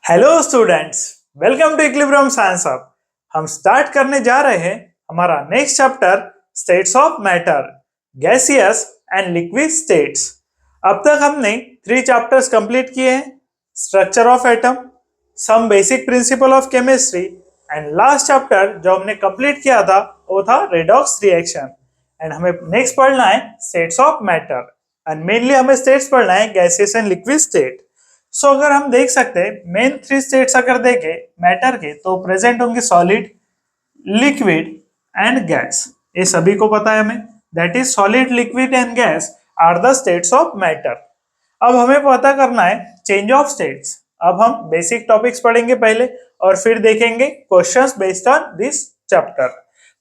Hello students, welcome to equilibrium science hub. हम start करने जा रहे हैं हमारा next chapter states of matter, gaseous and liquid states. अब तक हमने 3 चैप्टर्स कंप्लीट किए हैं, structure of atom, some basic principle of chemistry and last chapter जो हमने कंप्लीट किया था वो था रेडॉक्स रिएक्शन। एंड हमें नेक्स्ट पढ़ना है states of matter and mainly हमें स्टेट्स पढ़ना है गैसियस एंड लिक्विड स्टेट। सो अगर हम देख सकते हैं मेन 3 स्टेट्स अगर देखें मैटर के तो प्रेजेंट होंगे सॉलिड, लिक्विड एंड गैस। ये सभी को पता है हमें, that is solid, liquid and gas are the states of matter. अब हमें पता करना है चेंज ऑफ स्टेट्स। अब हम बेसिक टॉपिक्स पढ़ेंगे पहले और फिर देखेंगे questions based on this chapter.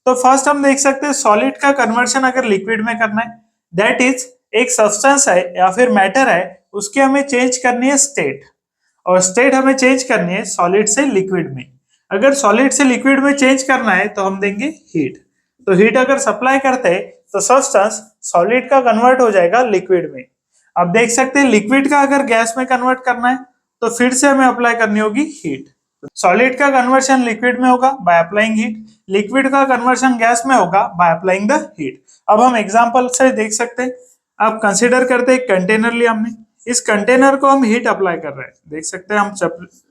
तो फर्स्ट हम देख सकते हैं सॉलिड का कन्वर्शन अगर लिक्विड में करना है, दैट इज एक सब्सटेंस है या फिर मैटर है, उसकी हमें चेंज करनी है स्टेट, और स्टेट हमें चेंज करनी है सॉलिड से लिक्विड में। अगर सॉलिड से लिक्विड में चेंज करना है तो हम देंगे हीट। तो हीट अगर सप्लाई करते हैं तो सब्सटेंस सॉलिड का कन्वर्ट हो जाएगा लिक्विड में। अब देख सकते हैं लिक्विड का अगर गैस में कन्वर्ट करना है तो फिर से हमें अप्लाई करनी होगी हीट। सॉलिड का कन्वर्शन लिक्विड में होगा बाय अप्लाइंग हीट, लिक्विड का कन्वर्शन गैस में होगा बाय अप्लाइंग द हीट। अब हम एग्जांपल से देख सकते हैं। अब कंसीडर करते हैं कंटेनर लिया हमने, इस कंटेनर को हम हीट अप्लाई कर रहे हैं, देख सकते हैं हम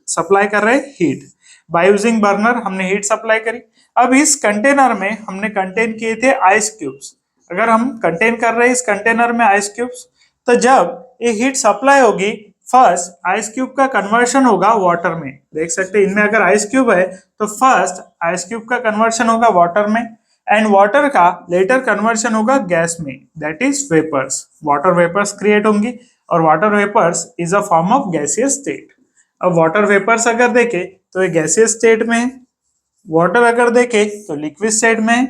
सप्लाई कर रहे हैं हीट बाय यूजिंग बर्नर, हमने हीट सप्लाई करी। अब इस कंटेनर में हमने कंटेन किए थे आइस क्यूब्स। अगर हम कंटेन कर रहे हैं इस कंटेनर में आइस क्यूब्स, तो जब ये हीट सप्लाई होगी फर्स्ट आइस क्यूब का कन्वर्शन होगा वाटर में। देख सकते हैं इनमें अगर आइस क्यूब है तो फर्स्ट आइस क्यूब का कन्वर्शन होगा वाटर में एंड वाटर का लेटर कन्वर्शन होगा गैस में, that is vapours. Water vapours create होंगी और water vapours is a form of gaseous state. अब वाटर वेपर्स अगर देखें तो ये गैसियस स्टेट में है, वाटर अगर देखें तो लिक्विड स्टेट में है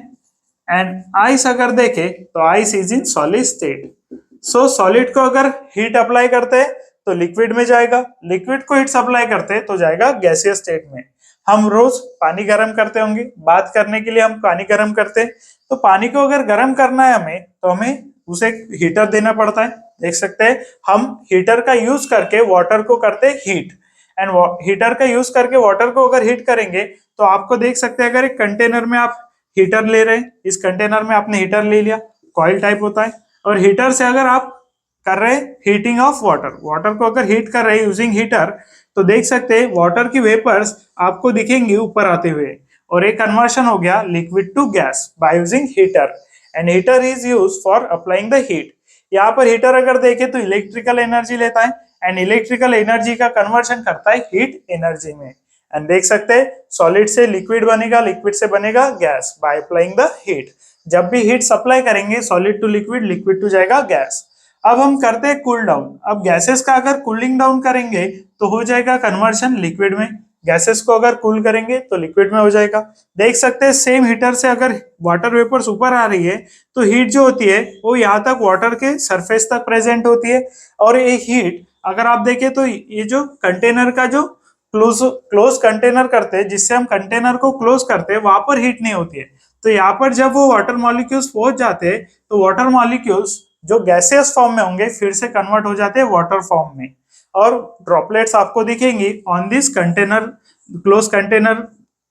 एंड आइस अगर देखें तो ice is in solid state. So solid को अगर हीट अप्लाई करते हैं तो लिक्विड में जाएगा, लिक्विड को हीट सप्लाई करते हैं तो जाएगा गैसियस स्टेट में। हम रोज पानी गर्म करते होंगे, बात करने के लिए हम पानी गर्म करते हैं, तो पानी को अगर गर्म करना है हमें तो हमें उसे हीटर देना पड़ता है। देख सकते हैं हम हीटर का यूज करके वाटर को करते हैं हीट एंड हीटर का यूज करके वाटर को अगर हीट करेंगे तो आपको देख सकते हैं अगर एक कंटेनर में आप हीटर ले रहे हैं, इस कंटेनर में आपने हीटर ले लिया, कॉइल टाइप होता है, और हीटर से अगर आप कर रहे हैं हीटिंग ऑफ वाटर, वाटर को अगर हीट कर रहे हैं यूजिंग हीटर, तो देख सकते हैं वाटर की वेपर्स आपको दिखेंगी ऊपर आते हुए और एक कन्वर्शन हो गया liquid to gas by using heater and heater is use for applying the heat. यहाँ पर हीटर अगर देखें तो इलेक्ट्रिकल एनर्जी लेता है एंड इलेक्ट्रिकल एनर्जी का कन्वर्शन करता है हीट एनर्जी में। एंड देख सकते हैं सॉलिड से लिक्विड बनेगा, लिक्विड से बनेगा gas by applying the heat. जब भी हीट सप्लाई करेंगे solid to liquid, liquid to जाएगा गैस। अब हम करते हैं कूल डाउन। अब गैसेस का अगर कूलिंग डाउन करेंगे तो हो जाएगा कन्वर्शन लिक्विड में, गैसेस को अगर कूल करेंगे तो लिक्विड में हो जाएगा। देख सकते हैं सेम हीटर से अगर वाटर वेपर्स ऊपर आ रही है तो हीट जो होती है वो यहाँ तक वाटर के सरफेस तक प्रेजेंट होती है, और ये हीट अगर आप देखें तो ये जो कंटेनर का जो क्लोज कंटेनर करते हैं, जिससे हम कंटेनर को क्लोज करते हैं, वहां पर हीट नहीं होती है। तो यहाँ पर जब वो वाटर मॉलिक्यूल्स पहुंच जाते हैं तो वाटर मॉलिक्यूल्स जो गैसियस फॉर्म में होंगे फिर से कन्वर्ट हो जाते हैं वाटर फॉर्म में, और ड्रॉपलेट्स आपको दिखेंगी on this container, close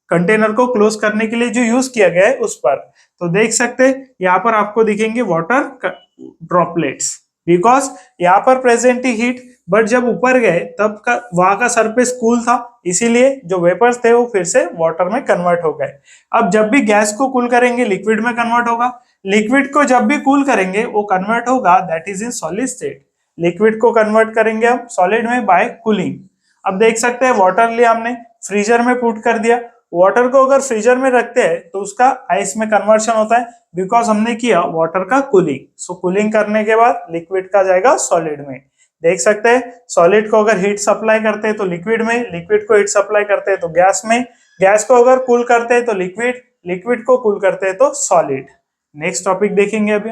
container को क्लोज करने के लिए जो यूज किया गया है उस पर। तो देख सकते हैं यहाँ पर आपको दिखेंगे वाटर ड्रॉपलेट्स, बिकॉज यहाँ पर प्रेजेंट ही हीट, बट जब ऊपर गए तब का वहां का सरफेस कूल था, इसीलिए जो वेपर्स थे वो फिर से वाटर में कन्वर्ट हो गए। अब जब भी गैस को कूल करेंगे लिक्विड में कन्वर्ट होगा, लिक्विड को जब भी कूल करेंगे वो कन्वर्ट होगा that is in solid state. Liquid को कन्वर्ट करेंगे हम सॉलिड में बाय कूलिंग। अब देख सकते हैं वाटर लिया हमने, फ्रीजर में पुट कर दिया, वाटर को अगर फ्रीजर में रखते हैं तो उसका आइस में कन्वर्शन होता है बिकॉज हमने किया वाटर का कूलिंग। सो कूलिंग करने के बाद लिक्विड का जाएगा सॉलिड में। देख सकते हैं सॉलिड को अगर हीट सप्लाई करते हैं तो लिक्विड में, लिक्विड को हीट सप्लाई करते हैं तो गैस में, गैस को अगर कूल करते हैं तो लिक्विड, लिक्विड को कूल करते हैं तो सॉलिड। नेक्स्ट टॉपिक देखेंगे अभी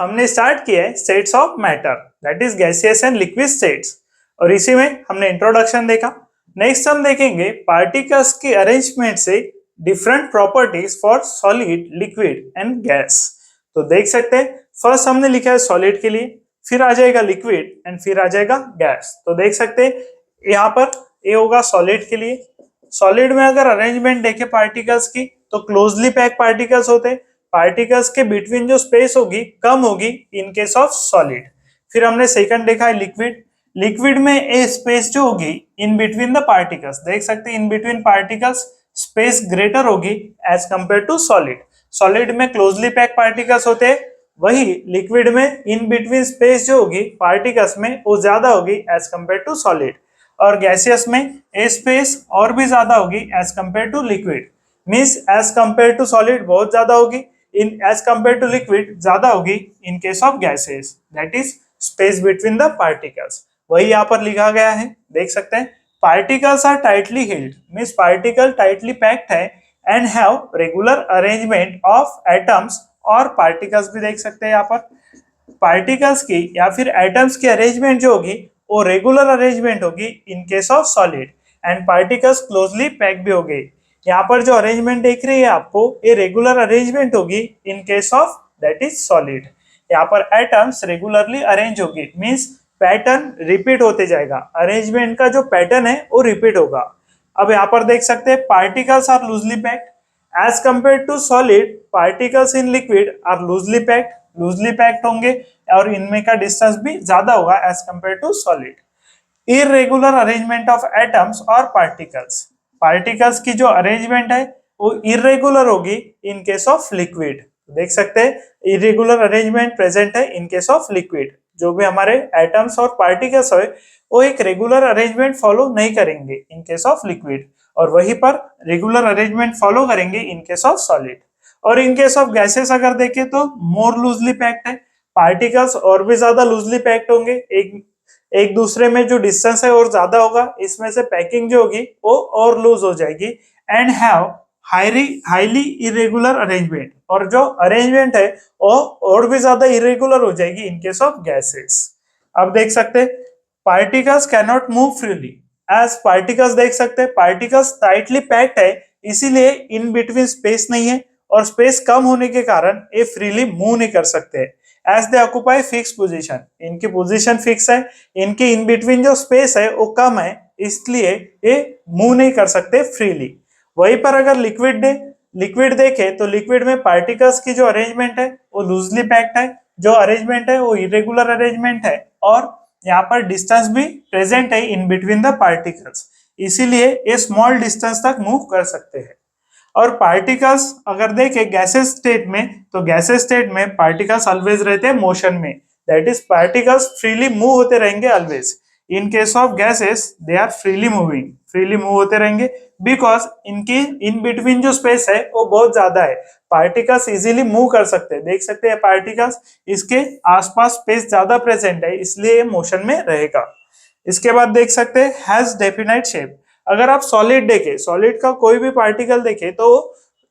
हमने स्टार्ट किया है states of matter, that is gaseous and liquid states, और इसी में हमने इंट्रोडक्शन देखा। नेक्स्ट हम देखेंगे पार्टिकल्स की अरेंजमेंट से different properties for solid, liquid and gas. तो देख सकते हैं फर्स्ट हमने लिखा है सॉलिड के लिए, फिर आ जाएगा लिक्विड एंड फिर आ जाएगा गैस। तो देख सकते हैं यहाँ पर ये होगा सॉलिड के लिए। सॉलिड में अगर अरेंजमेंट देखें पार्टिकल्स की तो क्लोजली पैक पार्टिकल्स होते हैं, पार्टिकल्स के बिटवीन जो स्पेस होगी कम होगी इन केस ऑफ सॉलिड। फिर हमने सेकंड देखा है लिक्विड। लिक्विड में ए स्पेस जो होगी इन बिटवीन द पार्टिकल्स, देख सकते हैं in between particles space greater होगी as compare to solid. Solid में क्लोजली पैक पार्टिकल्स होते हैं, वही लिक्विड में इन बिटवीन स्पेस जो होगी पार्टिकल्स में वो ज्यादा होगी एज कंपेयर टू सॉलिड। और गैसियस में ए स्पेस और भी ज्यादा होगी as compare to liquid, means as compare to solid बहुत ज्यादा होगी, in as compare to liquid ज्यादा होगी in case of gases, that is space between the particles. वही यहाँ पर लिखा गया है, देख सकते हैं particles are tightly held, means particle tightly packed है and have regular arrangement of atoms, और पार्टिकल्स भी देख सकते हैं यहाँ पर पार्टिकल्स की या फिर एटम्स की अरेंजमेंट जो होगी वो रेगुलर अरेंजमेंट होगी in case of solid, and particles closely pack भी होगी। यहाँ पर जो अरेंजमेंट देख रही है आपको ये रेगुलर अरेंजमेंट होगी in case of that is solid. यहाँ पर एटम्स रेगुलरली अरेंज होगी, मींस पैटर्न रिपीट होते जाएगा, अरेंजमेंट का जो पैटर्न है वो रिपीट होगा। अब यहाँ पर देख सकते हैं particles are loosely packed as compare to solid, particles in liquid are loosely packed, loosely packed होंगे और इनमें का डिस्टेंस भी ज्यादा होगा as compare to solid. Irregular arrangement of atoms और पार्टिकल्स, पार्टिकल्स की जो अरेंजमेंट है वो इरेगुलर होगी इन केस ऑफ लिक्विड, देख सकते हैं इरेगुलर अरेंजमेंट प्रेजेंट है इन केस ऑफ लिक्विड। जो भी हमारे एटम्स और पार्टिकल्स है वो एक रेगुलर अरेंजमेंट फॉलो नहीं करेंगे इन केस ऑफ लिक्विड, और वहीं पर रेगुलर अरेंजमेंट फॉलो करेंगे इन केस ऑफ सॉलिड। और इन केस ऑफ गैसेस अगर देखें तो मोर लूजली पैक्ड है, पार्टिकल्स और भी ज्यादा लूजली पैक्ड होंगे, एक दूसरे में जो डिस्टेंस है और ज्यादा होगा, इसमें से पैकिंग जो होगी वो और लूज हो जाएगी, and have highly irregular arrangement, और जो अरेंजमेंट है वो और भी ज्यादा इरेगुलर हो जाएगी इन केस ऑफ गैसेस। अब देख सकते हैं particles can not move freely, as particles देख सकते हैं पार्टिकल्स टाइटली पैक्ड है, इसीलिए इन बिटवीन स्पेस नहीं है, और स्पेस कम होने के कारण ये फ्रीली मूव नहीं कर सकते as they occupy fix position, इनकी पोजीशन फिक्स है, इनके इन बिटवीन जो स्पेस है वो कम है, इसलिए ये मूव नहीं कर सकते फ्रीली। वहीं पर अगर लिक्विड देखे तो लिक्विड में पार्टिकल्स की जो अरेंजमेंट है वो लूजली पैक्ड है, जो अरेंजमेंट है वो इरेगुलर अरेंजमेंट है, और यहाँ पर डिस्टेंस भी प्रेजेंट है इन बिटवीन द पार्टिकल्स, इसीलिए ये स्मॉल डिस्टेंस तक मूव कर सकते हैं। और पार्टिकल्स अगर देखें गैसेस स्टेट में तो गैसेस स्टेट में पार्टिकल्स ऑलवेज रहते हैं मोशन में, that is particles freely move होते रहेंगे always. In case of gases they are freely move होते रहेंगे, बिकॉज इनकी इन बिटवीन जो स्पेस है वो बहुत ज्यादा है, पार्टिकल्स इजीली मूव कर सकते हैं, देख सकते हैं पार्टिकल्स इसके आसपास स्पेस ज्यादा प्रेजेंट है, इसलिए ये मोशन में रहेगा। इसके बाद देख सकते हैं हैज डेफिनाइट शेप, अगर आप सॉलिड देखें, सॉलिड का कोई भी पार्टिकल देखें तो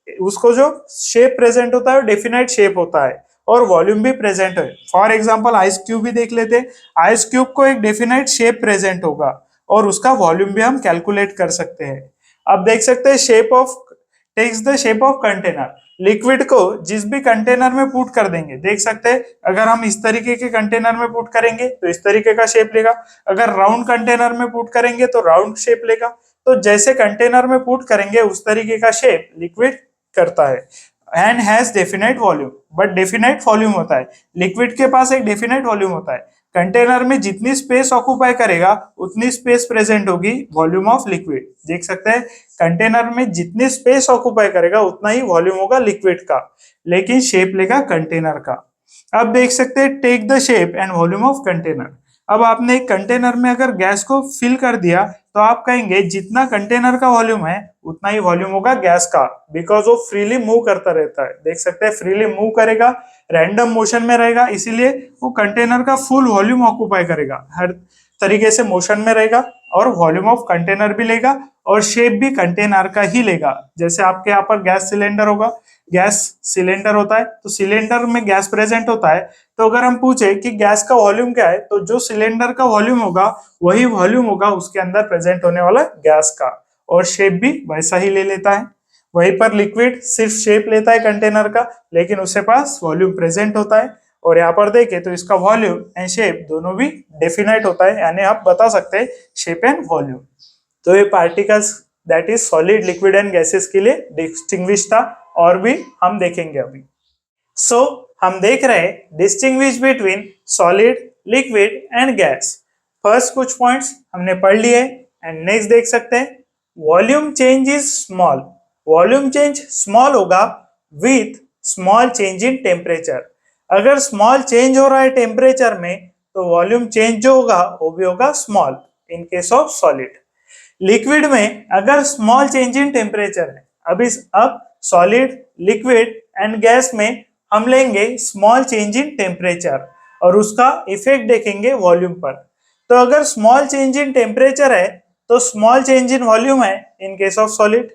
उसको जो शेप प्रेजेंट होता है वो डेफिनाइट शेप होता है, और वॉल्यूम भी प्रेजेंट है। फॉर एग्जांपल आइस क्यूब भी देख लेते हैं, आइस क्यूब को एक डेफिनाइट शेप प्रेजेंट होगा और उसका वॉल्यूम भी हम कैलकुलेट कर सकते हैं। अब देख सकते हैं shape of takes the shape of container, liquid को जिस भी कंटेनर में पुट कर देंगे, देख सकते हैं अगर हम इस तरीके के कंटेनर में पुट करेंगे तो इस तरीके का शेप लेगा, अगर राउंड कंटेनर में पुट करेंगे तो राउंड शेप लेगा, तो जैसे कंटेनर में पुट करेंगे उस तरीके का शेप लिक्विड करता है। And has definite volume, but definite volume होता है, लिक्विड के पास एक डेफिनाइट वॉल्यूम होता है, कंटेनर में जितनी स्पेस ऑक्यूपाई करेगा उतनी स्पेस प्रेजेंट होगी वॉल्यूम ऑफ लिक्विड, देख सकते हैं कंटेनर में जितनी स्पेस ऑक्यूपाई करेगा उतना ही वॉल्यूम होगा लिक्विड का, लेकिन शेप लेगा कंटेनर का। अब देख सकते हैं take the shape and volume of container, अब आपने एक कंटेनर में अगर गैस को फिल कर दिया तो आप कहेंगे जितना कंटेनर का वॉल्यूम है उतना ही वॉल्यूम होगा गैस का, बिकॉज वो फ्रीली मूव करता रहता है, देख सकते हैं फ्रीली मूव करेगा, रैंडम मोशन में रहेगा, इसीलिए वो कंटेनर का फुल वॉल्यूम ऑक्यूपाई करेगा, हर तरीके से मोशन में रहेगा और वॉल्यूम ऑफ कंटेनर भी लेगा और शेप भी कंटेनर का ही लेगा। जैसे आपके यहाँ पर गैस सिलेंडर होगा, गैस सिलेंडर होता है तो सिलेंडर में गैस प्रेजेंट होता है, तो अगर हम पूछे कि गैस का वॉल्यूम क्या है तो जो सिलेंडर का वॉल्यूम होगा वही वॉल्यूम होगा उसके अंदर प्रेजेंट होने वाला गैस का, और शेप भी वैसा ही ले लेता है। वहीं पर लिक्विड सिर्फ शेप लेता है कंटेनर का, लेकिन उसके पास वॉल्यूम प्रेजेंट होता है, और यहाँ पर देखें तो इसका वॉल्यूम एंड शेप दोनों भी डेफिनेट होता है, यानी आप बता सकते हैं शेप एंड वॉल्यूम। तो ये particles that is solid, liquid and gases के लिए डिस्टिंग्विश था, और भी हम देखेंगे अभी। सो हम देख रहे हैं distinguish between solid, liquid and gas. First कुछ पॉइंट्स हमने पढ़ लिए एंड नेक्स्ट देख सकते हैं। Volume change is small, volume change small होगा with small change in temperature. अगर स्मॉल चेंज हो रहा है टेम्परेचर में तो वॉल्यूम चेंज जो होगा वो भी होगा small in case of solid. Liquid में अगर स्मॉल चेंज इन टेम्परेचर है, अब सॉलिड, लिक्विड एंड गैस में हम लेंगे स्मॉल चेंज इन टेम्परेचर और उसका इफेक्ट देखेंगे वॉल्यूम पर। तो अगर स्मॉल चेंज इन टेम्परेचर है तो स्मॉल चेंज इन वॉल्यूम है in case of solid.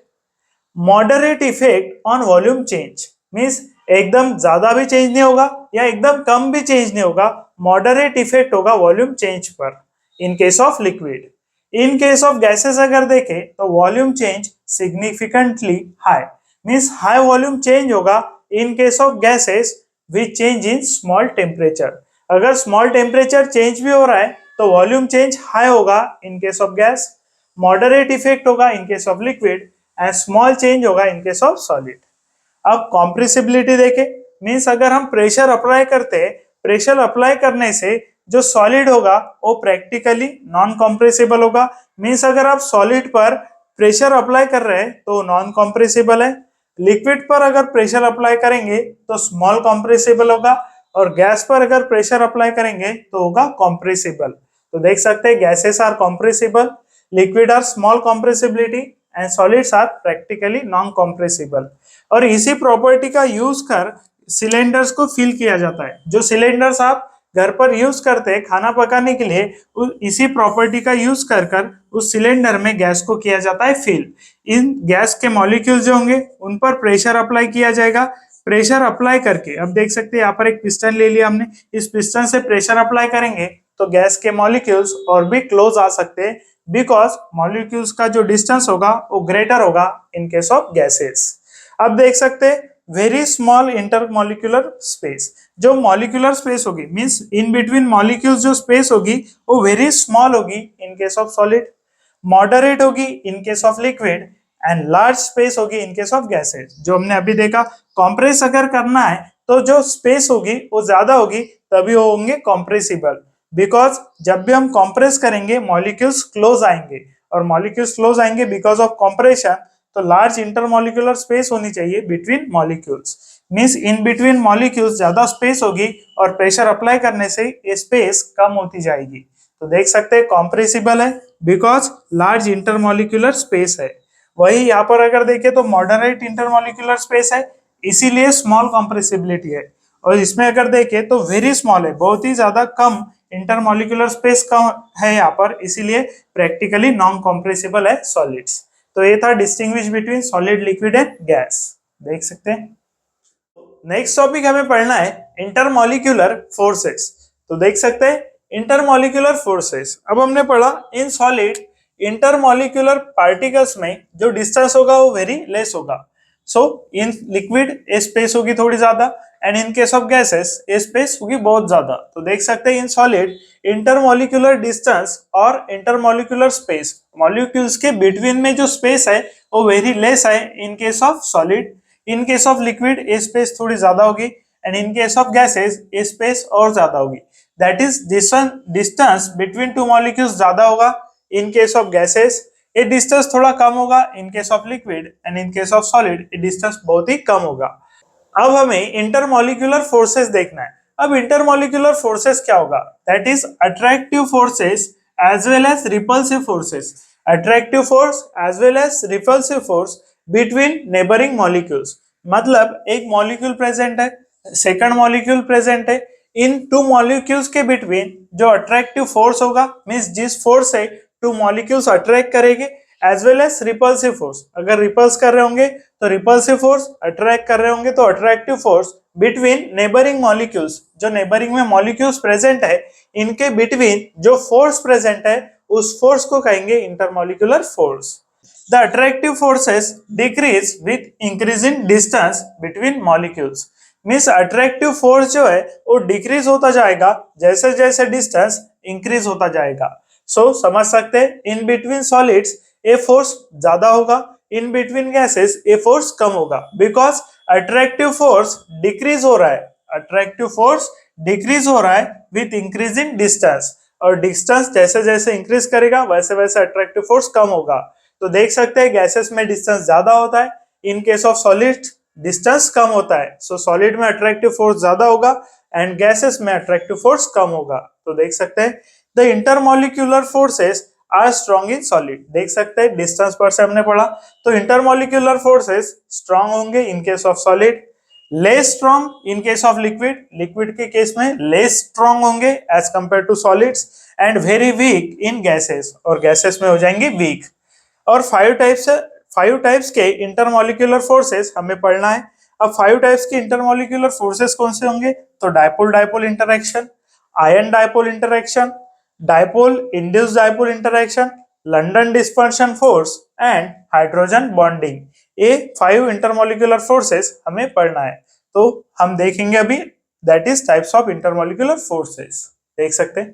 Moderate effect on volume change means एकदम ज्यादा भी चेंज नहीं होगा या एकदम कम भी चेंज नहीं होगा, मॉडरेट इफेक्ट होगा वॉल्यूम चेंज पर in case of liquid. In case of gases अगर देखें तो volume change significantly high means high volume change होगा in case of gases which change in small temperature. अगर स्मॉल टेम्परेचर चेंज भी हो रहा है तो वॉल्यूम चेंज हाई होगा in case of gas, moderate effect होगा in case of liquid and small change होगा इन केस ऑफ सॉलिड। अब कॉम्प्रेसिबिलिटी देखें मीन्स अगर हम प्रेशर अप्लाई करते हैं, प्रेशर अप्लाई करने से जो सॉलिड होगा वो प्रैक्टिकली नॉन कॉम्प्रेसिबल होगा। मीन्स अगर आप सॉलिड पर प्रेशर अप्लाई कर रहे हैं तो नॉन कॉम्प्रेसिबल है, लिक्विड पर अगर प्रेशर अप्लाई करेंगे तो स्मॉल कॉम्प्रेसिबल होगा, और गैस पर अगर प्रेशर अप्लाई करेंगे तो होगा कॉम्प्रेसिबल। तो देख सकते हैं gases are compressible, liquid are small compressibility and solids are practically non compressible. और इसी प्रॉपर्टी का यूज कर सिलेंडर्स को फिल किया जाता है। जो सिलेंडर्स आप घर पर यूज करते हैं खाना पकाने के लिए, इसी प्रॉपर्टी का यूज कर उस सिलेंडर में गैस को किया जाता है फिल। इन गैस के मॉलिक्यूल जो होंगे उन पर प्रेशर अप्लाई किया जाएगा। प्रेशर अप्लाई करके अब देख सकते हैं यहाँ पर एक पिस्टन ले लिया हमने, इस पिस्टन से प्रेशर अप्लाई करेंगे तो गैस के मॉलिक्यूल्स और भी क्लोज आ सकते हैं, बिकॉज मॉलिक्यूल्स का जो डिस्टेंस होगा वो ग्रेटर होगा इन केस ऑफ गैसेस। अब देख सकते हैं वेरी स्मॉल इंटरमॉलिक्यूलर स्पेस, जो मॉलिक्यूलर स्पेस होगी मींस इन बिटवीन मॉलिक्यूल्स जो स्पेस होगी वो वेरी स्मॉल होगी in case of solid, moderate होगी in case of liquid and large space होगी इन केस ऑफ गैसेस। जो हमने अभी देखा कॉम्प्रेस अगर करना है तो जो स्पेस होगी वो ज्यादा होगी तभी वो होंगे कॉम्प्रेसिबल, बिकॉज जब भी हम कॉम्प्रेस करेंगे मॉलिक्यूल्स क्लोज आएंगे, और मॉलिक्यूल्स क्लोज आएंगे बिकॉज ऑफ कॉम्प्रेशन, तो लार्ज इंटरमॉलिक्यूलर स्पेस होनी चाहिए between molecules. Means in between molecules ज्यादा स्पेस होगी और प्रेशर अप्लाई करने से ये स्पेस कम होती जाएगी। तो देख सकते हैं कॉम्प्रेसिबल है बिकॉज लार्ज इंटरमॉलिक्यूलर स्पेस है। वही यहाँ पर अगर देखें तो मॉडरेट इंटरमॉलिक्यूलर स्पेस है इसीलिए स्मॉल कॉम्प्रेसिबिलिटी है, और इसमें अगर देखें तो वेरी स्मॉल है, बहुत ही ज्यादा कम इंटरमॉलिक्यूलर स्पेस कम है यहाँ पर, इसीलिए प्रैक्टिकली नॉन कॉम्प्रेसिबल है सॉलिड्स। तो ये था distinguish between solid, liquid and gas. देख सकते हैं नेक्स्ट टॉपिक हमें पढ़ना है इंटरमॉलिक्यूलर फोर्सेस। तो देख सकते हैं इंटरमॉलिक्यूलर फोर्सेस। अब हमने पढ़ा इन सॉलिड इंटरमॉलिक्यूलर पार्टिकल्स में जो डिस्टेंस होगा वो वेरी लेस होगा। सो इन लिक्विड ये स्पेस होगी थोड़ी ज्यादा and in case of gases ये स्पेस होगी बहुत ज्यादा। तो देख सकते हैं इन सॉलिड इंटरमॉलिक्यूलर डिस्टेंस और इंटरमॉलिक्यूलर स्पेस, मॉलिक्यूल्स के बिटवीन में जो स्पेस है वो वेरी लेस है in case of solid. In case of liquid ये स्पेस थोड़ी ज्यादा होगी and in case of gases ये स्पेस और ज्यादा होगी। That is distance between two molecules ज्यादा होगा इन केस ऑफ गैसेस, ये डिस्टेंस थोड़ा कम होगा in case of liquid and in case of solid ये डिस्टेंस बहुत ही कम होगा। अब हमें इंटरमॉलिक्यूलर फोर्सेस देखना है। अब इंटरमॉलिक्यूलर फोर्सेस क्या होगा? That is attractive forces as well as repulsive forces. Attractive force as well as repulsive force between neighbouring molecules. मतलब एक मॉलिक्यूल प्रेजेंट है, सेकंड मॉलिक्यूल प्रेजेंट है, इन टू मॉलिक्यूल्स के बिटवीन जो अट्रैक्टिव फोर्स होगा means जिस force से two molecules attract करेंगे, as well as repulsive force. अगर रिपल्स कर रहे होंगे तो रिपल्सिव फोर्स, अट्रैक्ट कर रहे होंगे तो attractive force between neighbouring molecules. जो नेबरिंग में मॉलिक्यूल्स प्रेजेंट है इनके बिटवीन जो फोर्स प्रेजेंट है उस फोर्स को कहेंगे intermolecular force. The attractive forces decrease with increasing distance between molecules. Means attractive force जो है वो डिक्रीज होता जाएगा जैसे जैसे डिस्टेंस इंक्रीज होता जाएगा। सो समझ सकते हैं इन बिटवीन सॉलिड्स ये फोर्स ज्यादा होगा, इन बिटवीन गैसेस ये फोर्स कम होगा, बिकॉज अट्रैक्टिव फोर्स डिक्रीज हो रहा है, अट्रैक्टिव फोर्स डिक्रीज हो रहा है विथ इंक्रीजिंग डिस्टेंस, और डिस्टेंस जैसे जैसे इंक्रीज करेगा वैसे वैसे अट्रैक्टिव फोर्स कम होगा। तो देख सकते हैं गैसेस में डिस्टेंस ज्यादा होता है, in case of solid distance कम होता है। सो सॉलिड में अट्रैक्टिव फोर्स ज्यादा होगा एंड गैसेस में अट्रैक्टिव फोर्स कम होगा। तो देख सकते हैं the intermolecular forces are strong in solid. देख सकते हैं डिस्टेंस पर से हमने पढ़ा, तो इंटरमॉलिक्यूलर फोर्सेस स्ट्रॉन्ग होंगे in case of solid, less strong in case of liquid, liquid के केस में लेस स्ट्रॉन्ग होंगे as compare to solids, and very weak in gases, और गैसेस में हो जाएंगे वीक। और फाइव टाइप्स के इंटरमॉलिक्यूलर फोर्सेस हमें पढ़ना है। अब 5 टाइप्स के इंटरमॉलिक्यूलर फोर्सेस कौन से होंगे, तो dipole dipole interaction, ion dipole interaction, dipole induced dipole interaction, London dispersion force and hydrogen bonding. ये 5 इंटरमॉलिक्यूलर फोर्सेस हमें पढ़ना है। तो हम देखेंगे अभी that is types of intermolecular forces. देख सकते हैं